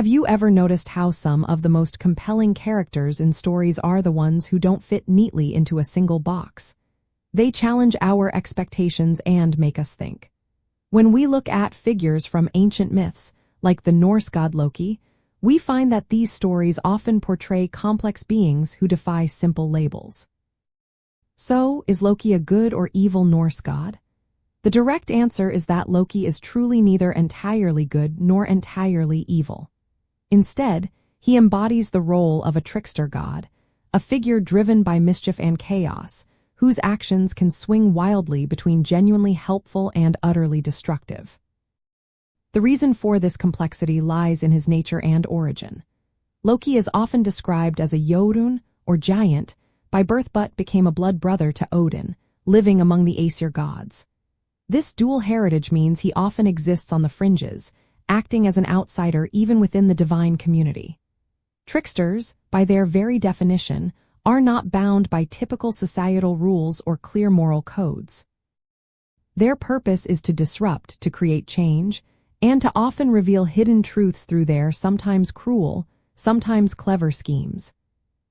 Have you ever noticed how some of the most compelling characters in stories are the ones who don't fit neatly into a single box? They challenge our expectations and make us think. When we look at figures from ancient myths, like the Norse god Loki, we find that these stories often portray complex beings who defy simple labels. So, is Loki a good or evil Norse god? The direct answer is that Loki is truly neither entirely good nor entirely evil. Instead, he embodies the role of a trickster god, a figure driven by mischief and chaos, whose actions can swing wildly between genuinely helpful and utterly destructive. The reason for this complexity lies in his nature and origin. Loki is often described as a Jotun, or giant, by birth but became a blood brother to Odin, living among the Aesir gods. This dual heritage means he often exists on the fringes, acting as an outsider even within the divine community. Tricksters, by their very definition, are not bound by typical societal rules or clear moral codes. Their purpose is to disrupt, to create change, and to often reveal hidden truths through their sometimes cruel, sometimes clever schemes.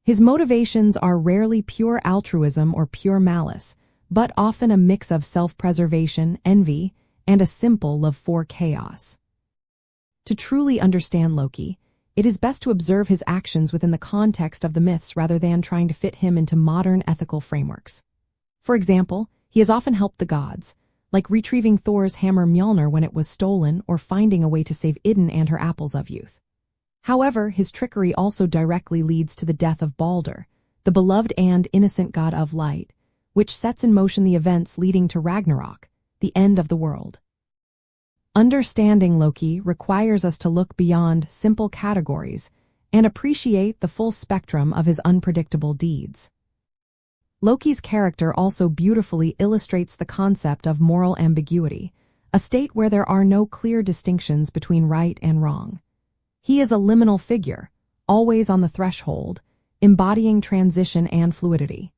His motivations are rarely pure altruism or pure malice, but often a mix of self-preservation, envy, and a simple love for chaos. To truly understand Loki, it is best to observe his actions within the context of the myths rather than trying to fit him into modern ethical frameworks. For example, he has often helped the gods, like retrieving Thor's hammer Mjolnir when it was stolen or finding a way to save Idun and her apples of youth. However, his trickery also directly leads to the death of Balder, the beloved and innocent god of light, which sets in motion the events leading to Ragnarok, the end of the world. Understanding Loki requires us to look beyond simple categories and appreciate the full spectrum of his unpredictable deeds. Loki's character also beautifully illustrates the concept of moral ambiguity, a state where there are no clear distinctions between right and wrong. He is a liminal figure, always on the threshold, embodying transition and fluidity.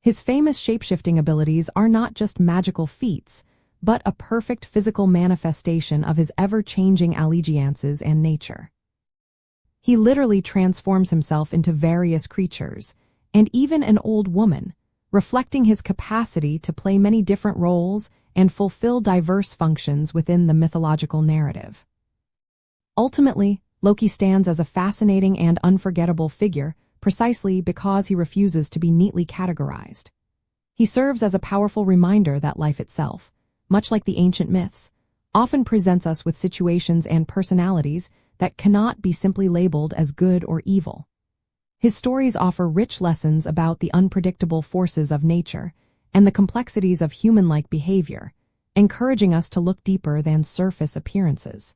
His famous shapeshifting abilities are not just magical feats, but a perfect physical manifestation of his ever-changing allegiances and nature. He literally transforms himself into various creatures, and even an old woman, reflecting his capacity to play many different roles and fulfill diverse functions within the mythological narrative. Ultimately, Loki stands as a fascinating and unforgettable figure precisely because he refuses to be neatly categorized. He serves as a powerful reminder that life itself, much like the ancient myths, often presents us with situations and personalities that cannot be simply labeled as good or evil. His stories offer rich lessons about the unpredictable forces of nature and the complexities of human-like behavior, encouraging us to look deeper than surface appearances.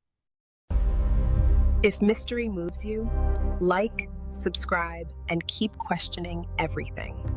If mystery moves you, like, subscribe, and keep questioning everything.